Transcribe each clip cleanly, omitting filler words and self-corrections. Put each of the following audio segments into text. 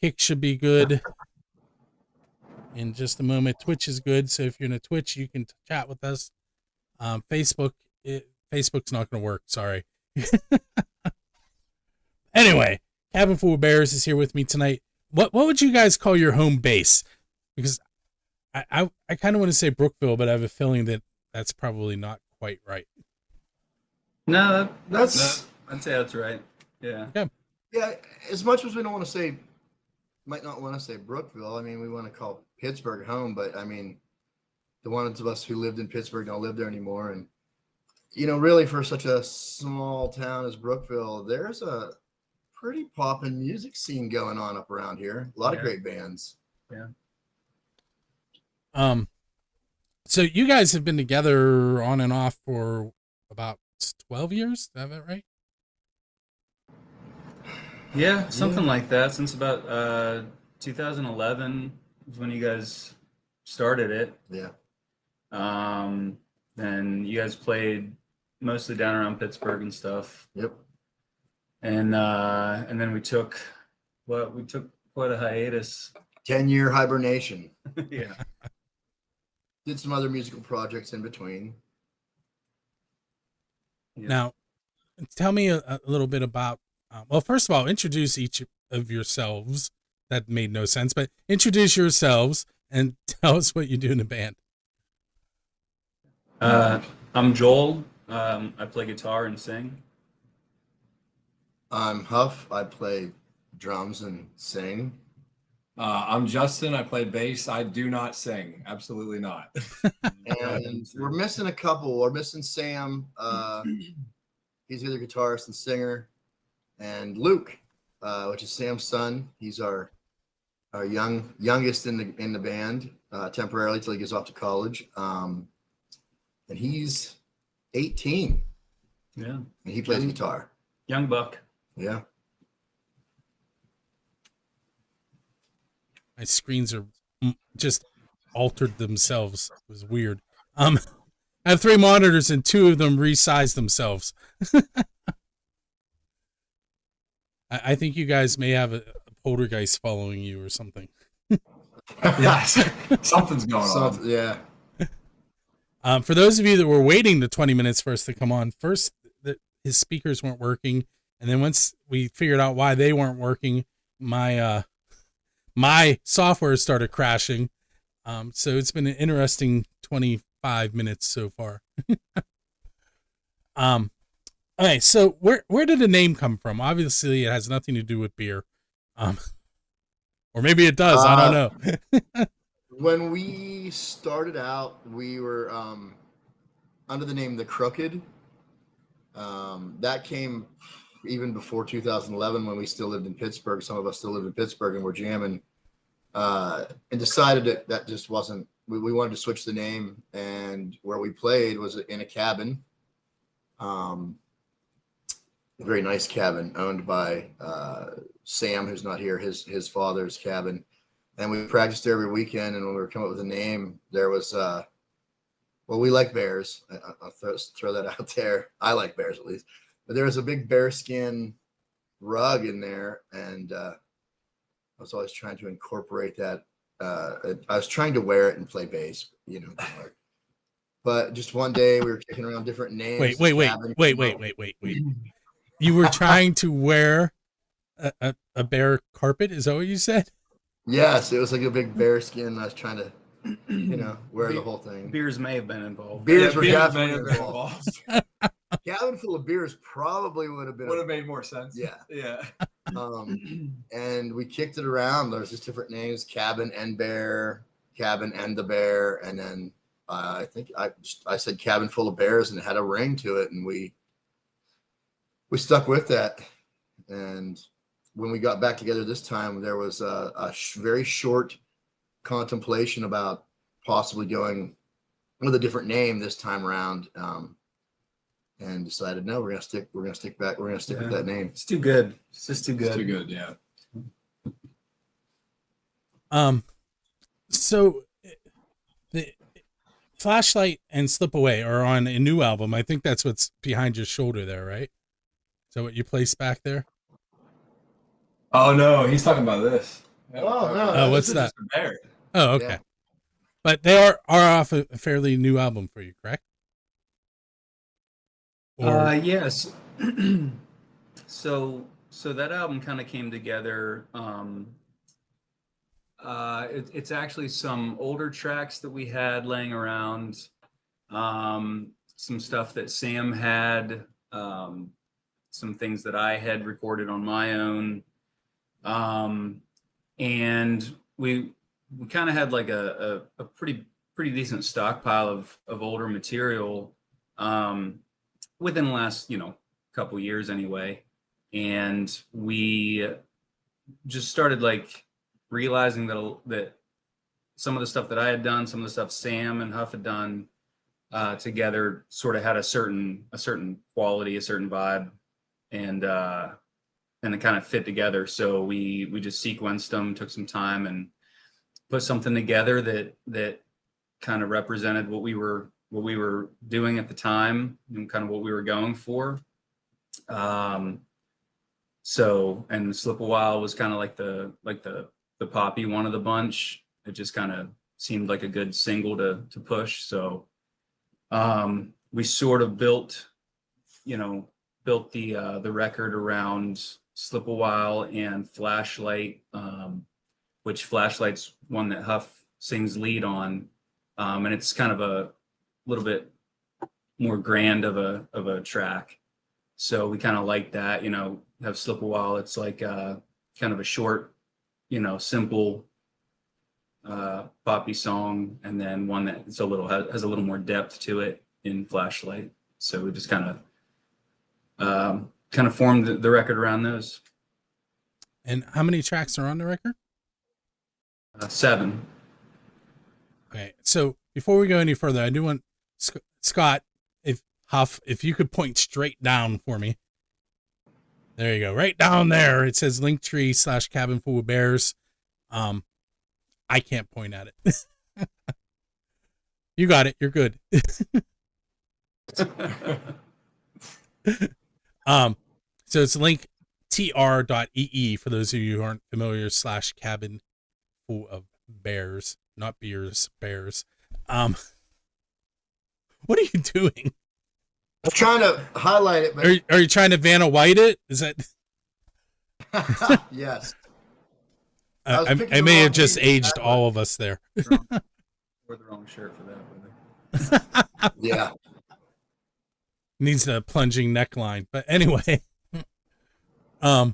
Kick should be good in just a moment. Twitch is good, so if you're in a Twitch, you can chat with us. Facebook's not going to work. Sorry. Anyway, Cabin Full of Bears is here with me tonight. What would you guys call your home base? Because I kind of want to say Brookville, but I have a feeling that that's probably not quite right. No, I'd say that's right. Yeah. Yeah. As much as we don't want to say, might not want to say Brookville. I mean, we want to call Pittsburgh home, but I mean, the ones of us who lived in Pittsburgh don't live there anymore. And, really for such a small town as Brookville, there's a pretty poppin' music scene going on up around here. A lot of great bands. Yeah. So you guys have been together on and off for about 12 years? Is that right? Yeah, something like that. Since about 2011 is when you guys started it. Yeah. And you guys played mostly down around Pittsburgh and stuff. Yep. And then we took quite a hiatus. 10-year hibernation. Yeah. Did some other musical projects in between. Yeah. Now, tell me a little bit about, well, first of all, introduce each of yourselves. That made no sense, but introduce yourselves and tell us what you do in the band. I'm Joel. I play guitar and sing. I'm Huff. I play drums and sing. I'm Justin. I play bass. I do not sing. Absolutely not. And we're missing a couple. We're missing Sam. He's either guitarist and singer. And Luke, which is Sam's son. He's our youngest in the band temporarily till he gets off to college. And he's 18. Yeah. And he plays guitar. Young buck. Yeah. My screens are just altered themselves. It was weird. I have 3 monitors and 2 of them resized themselves. I think you guys may have a poltergeist following you or something. Yes, something's going on. Yeah. For those of you that were waiting the 20 minutes for us to come on, first his speakers weren't working, and then once we figured out why they weren't working, my software started crashing. So it's been an interesting 25 minutes so far. Okay, so where did the name come from? Obviously, it has nothing to do with beer, or maybe it does. I don't know. When we started out, we were under the name The Crooked. That came even before 2011 when we still lived in Pittsburgh. Some of us still live in Pittsburgh and we're jamming, and decided that just wasn't, we wanted to switch the name, and where we played was in a cabin, a very nice cabin owned by Sam, who's not here, his father's cabin. And we practiced every weekend, and when we were coming up with a name, there was, well, we like bears. I'll throw that out there. I like bears, at least. But there was a big bearskin rug in there, and I was always trying to incorporate that. I was trying to wear it and play bass, But just one day, we were kicking around different names. Wait. You were trying to wear a bear carpet? Is that what you said? Yes, it was like a big bearskin. I was trying to, wear the whole thing. Beers may have been involved. Beers were Beers definitely may have been involved. Cabin Full of Beers probably would have made more sense. Yeah. And we kicked it around. There was just different names: Cabin and Bear, Cabin and the Bear, and then I think I said Cabin Full of Bears, and it had a ring to it, and we stuck with that. And when we got back together this time, there was a very short contemplation about possibly going with a different name this time around, and decided no, we're gonna stick with that name. It's too good. It's just too good. It's too good, yeah. So the Flashlight and Slip Away are on a new album. I think that's what's behind your shoulder there, right? Is that what you placed back there? Oh no, he's talking about this. Oh, no, Oh, what's this is that? just a bear. Oh, okay. Yeah. But they are off a fairly new album for you, correct? Or Yes. So that album kind of came together. It's actually some older tracks that we had laying around, some stuff that Sam had, some things that I had recorded on my own, and we kind of had like a pretty decent stockpile of older material, within the last couple years anyway, and we just started like realizing that some of the stuff that I had done, some of the stuff Sam and Huff had done together, sort of had a certain quality, a certain vibe, and it kind of fit together. So we just sequenced them, took some time, and put something together that kind of represented what we were doing at the time and kind of what we were going for. So, and Slip a While was kind of like the poppy one of the bunch. It just kind of seemed like a good single to push. So we sort of built the record around Slip a While and Flashlight, which Flashlight's one that Huff sings lead on, and it's kind of a little bit more grand of a track. So we kind of like that, have Slip a While. It's like kind of a short, simple poppy song, and then one that has a little more depth to it in Flashlight. So we just kind of formed the record around those. and how many tracks are on the record? 7. Okay, so before we go any further, I do want Scott, if you could point straight down for me. There you go, right down there. It says Linktree/Cabin Full of Bears. I can't point at it. You got it. You're good. So it's linktr.ee for those of you who aren't familiar, /cabin full of bears, not beers, bears. What are you doing? I was trying to highlight it, but Are you trying to Vanna White it? Is that? yes. I may have just aged all of us there. Wore the wrong shirt for that, brother. Yeah. Needs a plunging neckline, but anyway. So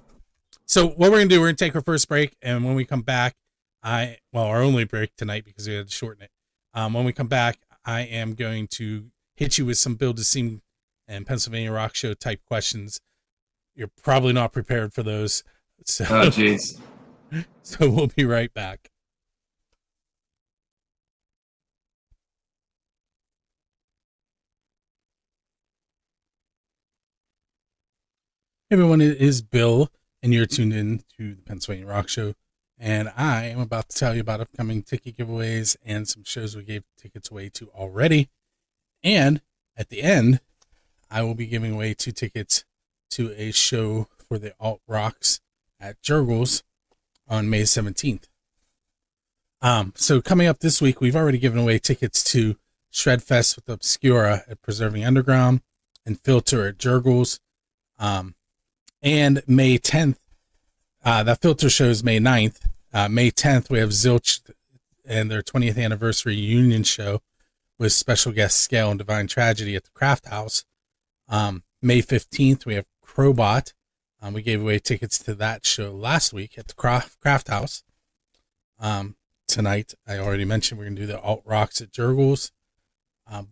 what we're gonna do, we're gonna take our first break, and when we come back, our only break tonight because we had to shorten it. When we come back, I am going to hit you with some Build a Scene and Pennsylvania Rock Show type questions. You're probably not prepared for those, so Oh, jeez. so we'll be right back. Hey everyone, it is Bill, and you're tuned in to the Pennsylvania Rock Show, and I am about to tell you about upcoming ticket giveaways and some shows we gave tickets away to already. And at the end, I will be giving away 2 tickets to a show for the Alt Rocks at Jurgles on May 17th. So coming up this week, we've already given away tickets to Shredfest with Obscura at Preserving Underground and Filter at Jurgles. And May 10th, that Filter show is May 9th. May 10th, we have Zilch and their 20th anniversary union show with special guest Scale and Divine Tragedy at the Craft House. May 15th, we have Crowbot. We gave away tickets to that show last week at the Craft House. Tonight, I already mentioned we're going to do the Alt Rocks at Jurgles.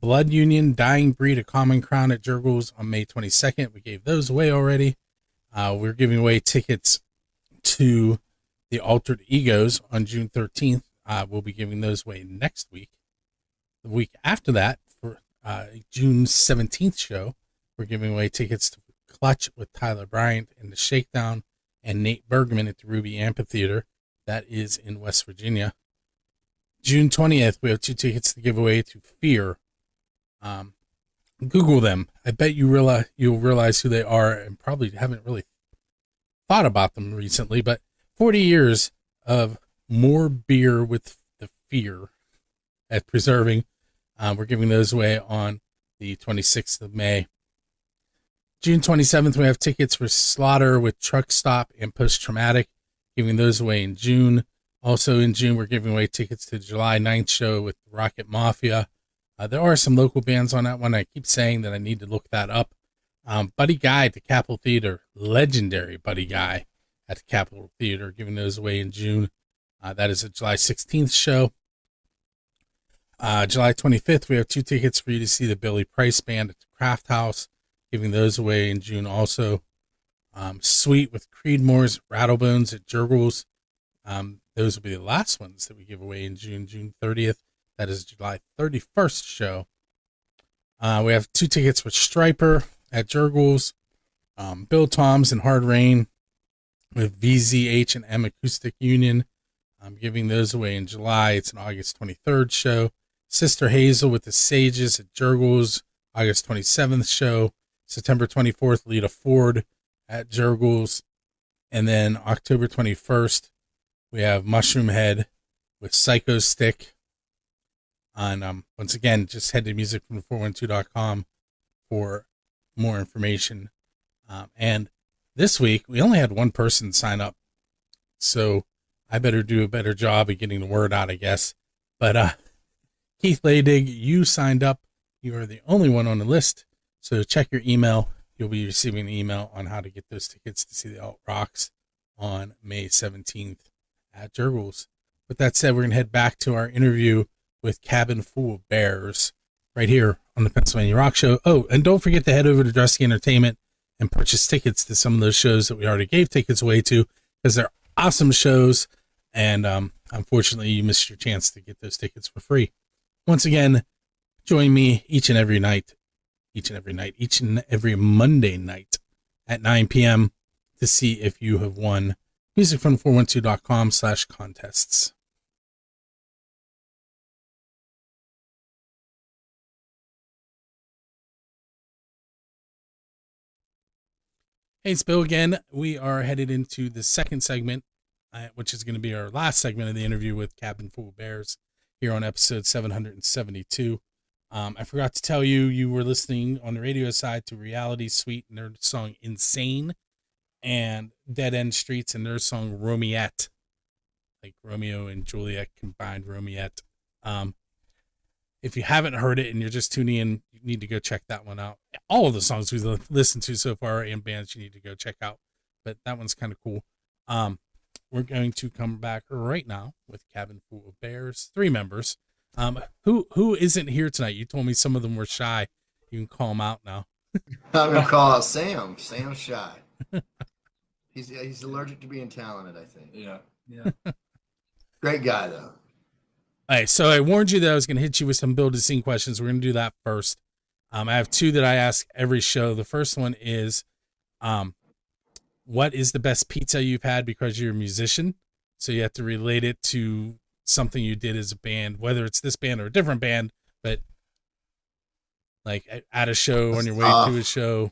Blood Union, Dying Breed, A Common Crown at Jurgles on May 22nd. We gave those away already. We're giving away tickets to the Altered Egos on June 13th. We'll be giving those away next week. The week after that, for June 17th show, we're giving away tickets to Clutch with Tyler Bryant and the Shakedown and Nate Bergman at the Ruby Amphitheater. That is in West Virginia. June 20th, we have 2 tickets to give away to Fear. Google them. I bet you'll realize who they are and probably haven't really thought about them recently, but 40 years of More Beer with the Fear at Preserving. We're giving those away on the 26th of May. June 27th, we have tickets for Slaughter with Truck Stop and Post Traumatic, giving those away in June. Also in June, we're giving away tickets to the July 9th show with Rocket Mafia. There are some local bands on that one. I keep saying that I need to look that up. Buddy Guy at the Capitol Theater, legendary Buddy Guy at the Capitol Theater, giving those away in June. That is a July 16th show. July 25th, we have 2 tickets for you to see the Billy Price Band at the Craft House, giving those away in June also. Sweet with Creedmoor's Rattlebones at Jurgles. Those will be the last ones that we give away in June, June 30th. That is July 31st show. We have 2 tickets for Striper at Jurgles. Bill Toms and Hard Rain with VZH and M Acoustic Union. I'm giving those away in July. It's an August 23rd show. Sister Hazel with the Sages at Jurgles, August 27th show. September 24th, Lita Ford at Jurgles. And then October 21st, we have Mushroom Head with Psycho Stick. And once again, just head to musicfrom412.com for more information. And this week, we only had one person sign up. So I better do a better job of getting the word out, I guess. But Keith Laydig, you signed up. You are the only one on the list. So check your email. You'll be receiving an email on how to get those tickets to see the Alt Rocks on May 17th at Jurgles. With that said, we're going to head back to our interview with Cabin Full of Bears right here on the Pennsylvania Rock Show. Oh, and don't forget to head over to Drusky Entertainment and purchase tickets to some of those shows that we already gave tickets away to, because they're awesome shows. And unfortunately, you missed your chance to get those tickets for free. Once again, join me each and every Monday night at 9 p.m. to see if you have won. musicfrom412.com/contests. Hey, it's Bill again. We are headed into the second segment, which is going to be our last segment of the interview with Cabin Full of Bears here on episode 772. I forgot to tell you, you were listening on the radio side to Reality Suite and their song Insane, and Dead End Streets and their song Romiette, like Romeo and Juliet combined Romiette. If you haven't heard it and you're just tuning in, you need to go check that one out. All of the songs we've listened to so far and bands you need to go check out, but that one's kind of cool. We're going to come back right now with Cabin Full of Bears, 3 members. Who isn't here tonight? You told me some of them were shy. You can call them out now. I'm gonna call out Sam. Sam's shy. He's allergic to being talented, I think. Yeah. Great guy though. All right, so I warned you that I was going to hit you with some build a scene questions. We're going to do that first. I have 2 that I ask every show. The first one is, what is the best pizza you've had because you're a musician? So you have to relate it to something you did as a band, whether it's this band or a different band, but like at a show, on your way to a show,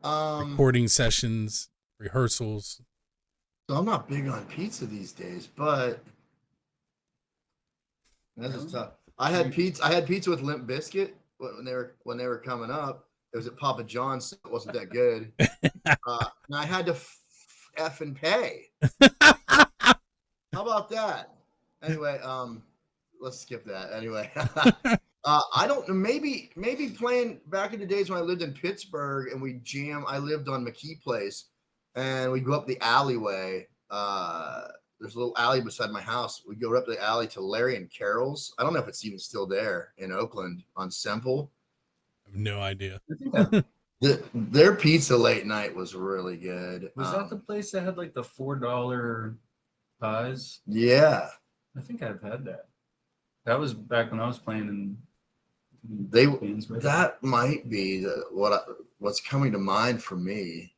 recording sessions, rehearsals. So I'm not big on pizza these days, but that's just tough. I had pizza with Limp Biscuit when they were coming up. It was at Papa John's, so it wasn't that good. And I had to f and pay. How about that? Anyway, let's skip that. Anyway, I don't know. Maybe playing back in the days when I lived in Pittsburgh and we jam. I lived on McKee Place, and we'd go up the alleyway. There's a little alley beside my house. We go up the alley to Larry and Carol's. I don't know if it's even still there in Oakland on Semple. I have no idea. Their pizza late night was really good. Was that the place that had like the $4 pies? Yeah. I think I've had that. That was back when I was playing in bands, right? That might be what's coming to mind for me.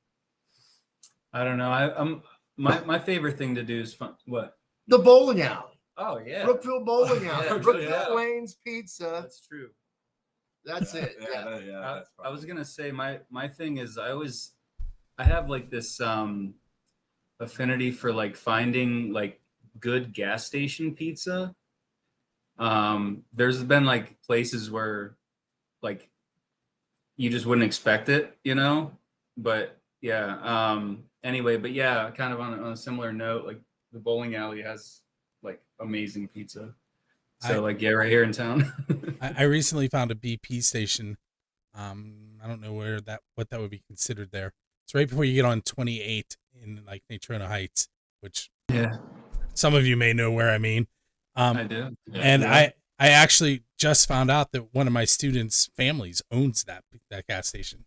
I don't know. My favorite thing to do is fun. What? The bowling alley. Oh yeah, Brookfield Bowling Alley. Yeah, Brookfield yeah. Lane's Pizza. that's true. That's it. Yeah. I was gonna say my thing is I have like this a affinity for like finding like good gas station pizza. There's been like places where like you just wouldn't expect it, you know? But yeah, anyway, but yeah, kind of on a similar note, like the bowling alley has like amazing pizza. So like, yeah, right here in town. I recently found a BP station. I don't know what that would be considered there. It's right before you get on 28 in like Natrona Heights, which Yeah, some of you may know where I mean. I do. And Yeah. I actually just found out that one of my students' families owns that gas station,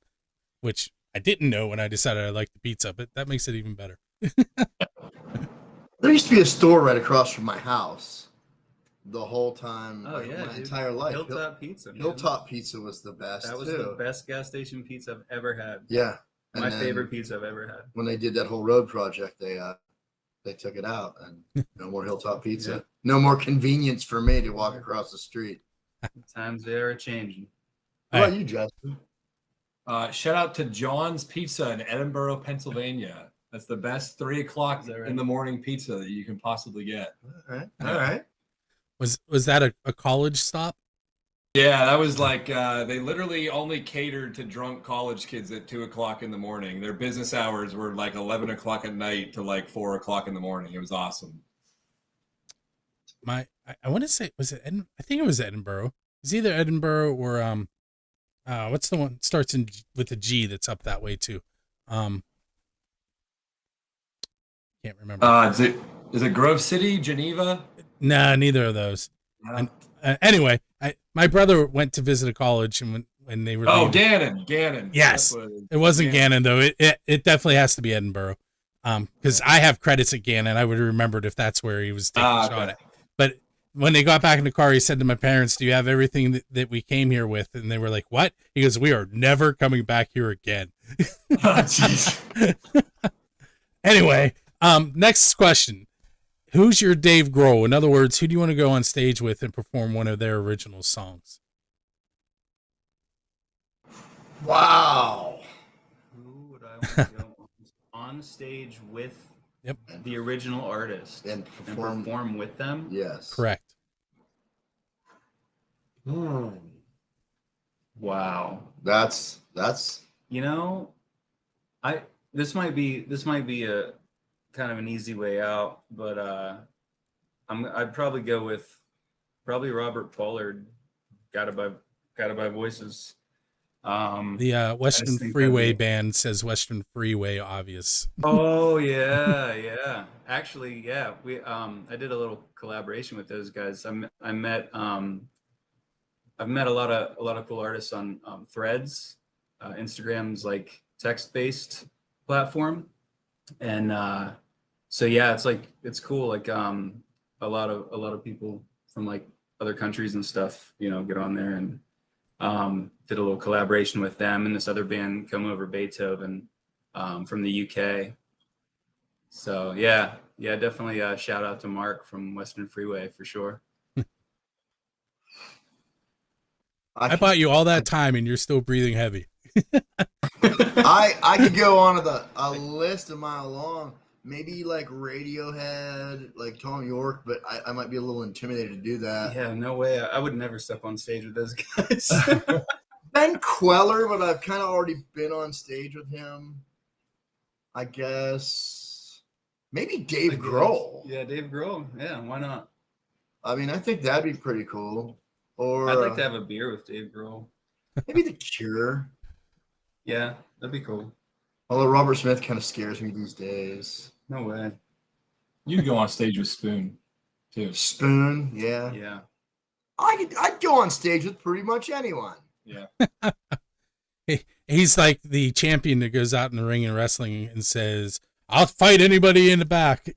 which I didn't know when I decided I liked the pizza, but that makes it even better. There used to be a store right across from my house the whole time. Oh like, yeah, my dude. entire life. Hilltop Pizza. Man. Hilltop Pizza was the best. That was too. the best gas station pizza I've ever had. Yeah. And My then favorite pizza I've ever had. when they did that whole road project, they took it out and no more Hilltop Pizza. Yeah. No more convenience for me to walk across the street. Times they are changing. How about you, Justin? Shout out to John's Pizza in Edinburgh, Pennsylvania. That's the best 3 o'clock Is that right? in the morning pizza that you can possibly get. All right. All right. Was that a college stop? Yeah, that was like they literally only catered to drunk college kids at 2 o'clock in the morning. Their business hours were like 11 o'clock at night to like 4 o'clock in the morning. It was awesome. I want to say, was it I think it was Edinburgh. It's either Edinburgh or what's the one starts with a G that's up that way too? Can't remember. Is it Grove City, Geneva? Nah, neither of those. No. Anyway, my brother went to visit a college, and when they were leaving- Gannon. Yes. That's what it is. it wasn't Gannon. Gannon though. It definitely has to be Edinburgh, because I have credits at Gannon. I would have remembered if that's where he was taking a shot okay. at. But when they got back in the car, he said to my parents, "Do you have everything that we came here with?" And they were like, "What?" He goes, "We are never coming back here again." Oh, jeez. Anyway, next question. Who's your Dave Grohl? In other words, who do you want to go on stage with and perform one of their original songs? Wow. Who would I want to go on stage with Yep. the original artist And and perform. perform with them? Yes. Correct. Wow. That's You know, this might be a kind of an easy way out, but I'd probably go with Robert Pollard. Gotta buy voices. The Western think Freeway that'd be- band says Western Freeway, obvious. Oh yeah. Actually, yeah. We I did a little collaboration with those guys. I've met a lot of cool artists on Threads, Instagram's like text-based platform, and so yeah, it's cool. Like a lot of people from like other countries and stuff, you know, get on there and did a little collaboration with them and this other band, Come Over Beethoven, from the UK. So yeah, definitely shout out to Mark from Western Freeway for sure. I bought you all that time and you're still breathing heavy. I could go on a list a mile long. Maybe like Radiohead, like Tom York, but I might be a little intimidated to do that. Yeah, no way. I would never step on stage with those guys. Ben Queller, but I've kind of already been on stage with him. I guess maybe Dave Grohl. Yeah, Dave Grohl. Yeah, why not? I mean, I think that'd be pretty cool. Or I'd like to have a beer with Dave Grohl. maybe The Cure. Yeah, that'd be cool. Although Robert Smith kind of scares me these days. No way. You'd go on stage with Spoon, too. Spoon, yeah. Yeah. I'd go on stage with pretty much anyone. Yeah. He's like the champion that goes out in the ring in wrestling and says, "I'll fight anybody in the back."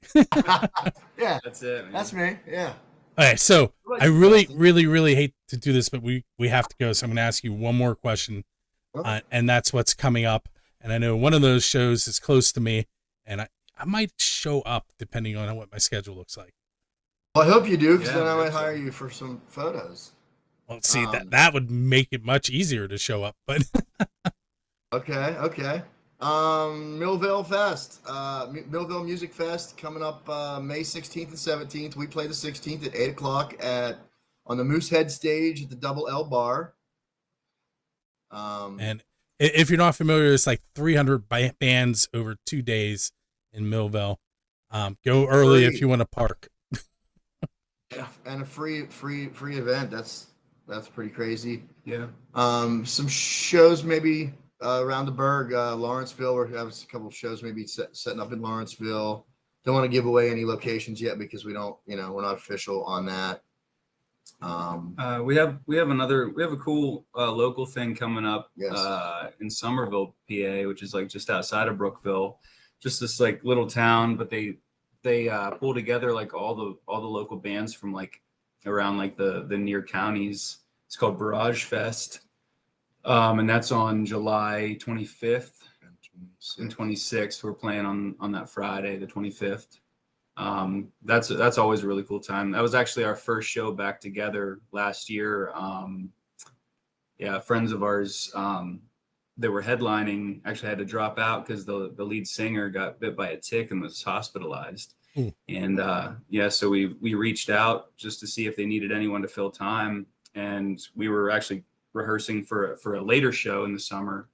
Yeah, That's it, man. that's me. Yeah. Okay, so What I about you, really, Justin? really, really hate to do this, but we have to go. So I'm going to ask you one more question, Okay. and that's what's coming up. And I know one of those shows is close to me, and I might show up depending on what my schedule looks like. Well, I hope you do, because Yeah, then I might that's hire it. you for some photos. Well, see, Um, that would make it much easier to show up, but Okay. Millville Fest, Millville Music Fest coming up May 16th and 17th. We play the 16th at 8 o'clock on the Moosehead stage at the Double L Bar. And if you're not familiar, it's like 300 bands over 2 days in Millville. Go early if you want to park. And a free event. That's pretty crazy. Yeah. Some shows maybe around the Berg, Lawrenceville. We're having a couple of shows maybe setting up in Lawrenceville. Don't want to give away any locations yet because we don't, we're not official on that. We have a cool local thing coming up Yes. in Somerville, PA, which is like just outside of Brookville, just this like little town, but they pull together like all the local bands from like around like the near counties. It's called Barrage Fest. And that's on July 25th and 26th. We're playing on that Friday, the 25th. That's always a really cool time. That was actually our first show back together last year. Friends of ours that were headlining actually had to drop out because the lead singer got bit by a tick and was hospitalized. And so we reached out just to see if they needed anyone to fill time, and we were actually rehearsing for a later show in the summer,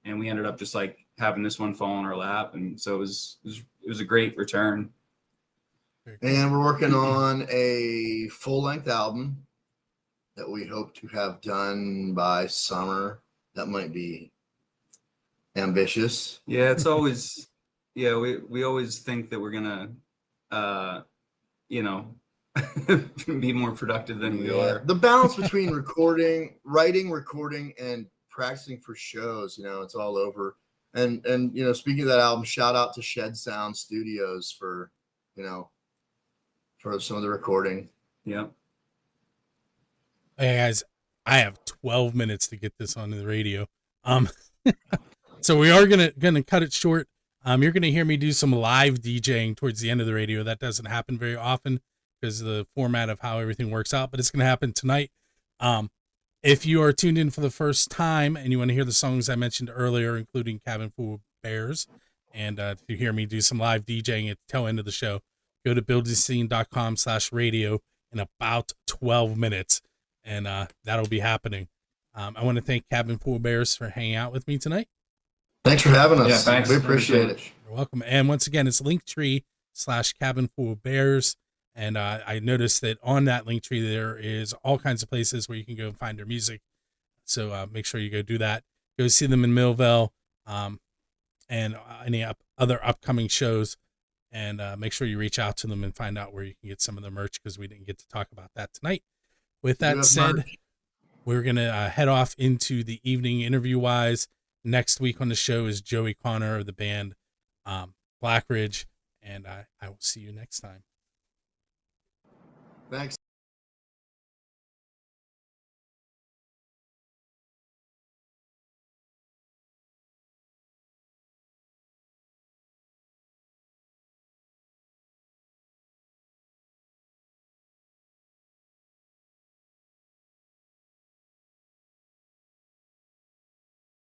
and we ended up just like having this one fall in our lap, and so it was a great return. And we're working on a full-length album that we hope to have done by summer. That might be ambitious. Yeah, it's always we always think that we're gonna be more productive than we are. The balance between writing, recording, and practicing for shows, it's all over. And speaking of that album, shout out to Shed Sound Studios for some of the recording. Yeah. Hey guys, I have 12 minutes to get this onto the radio. So we are gonna cut it short. You're gonna hear me do some live DJing towards the end of the radio. That doesn't happen very often because of the format of how everything works out, but it's gonna happen tonight. If you are tuned in for the first time and you want to hear the songs I mentioned earlier, including Cabin Full of Bears, and to hear me do some live DJing at the tail end of the show, go to buildingscene.com/radio in about 12 minutes, and that'll be happening. I want to thank Cabin Full of Bears for hanging out with me tonight. Thanks for having us. Yeah, thanks. We appreciate it. You're welcome. And once again, it's Linktree/Cabin Full of Bears. And I noticed that on that Linktree, there is all kinds of places where you can go and find their music. So make sure you go do that. Go see them in Millville and any other upcoming shows. And make sure you reach out to them and find out where you can get some of the merch because we didn't get to talk about that tonight. With that said, we're going to head off into the evening interview-wise. Next week on the show is Joey Connor of the band Black Ridge, and I will see you next time. Thanks.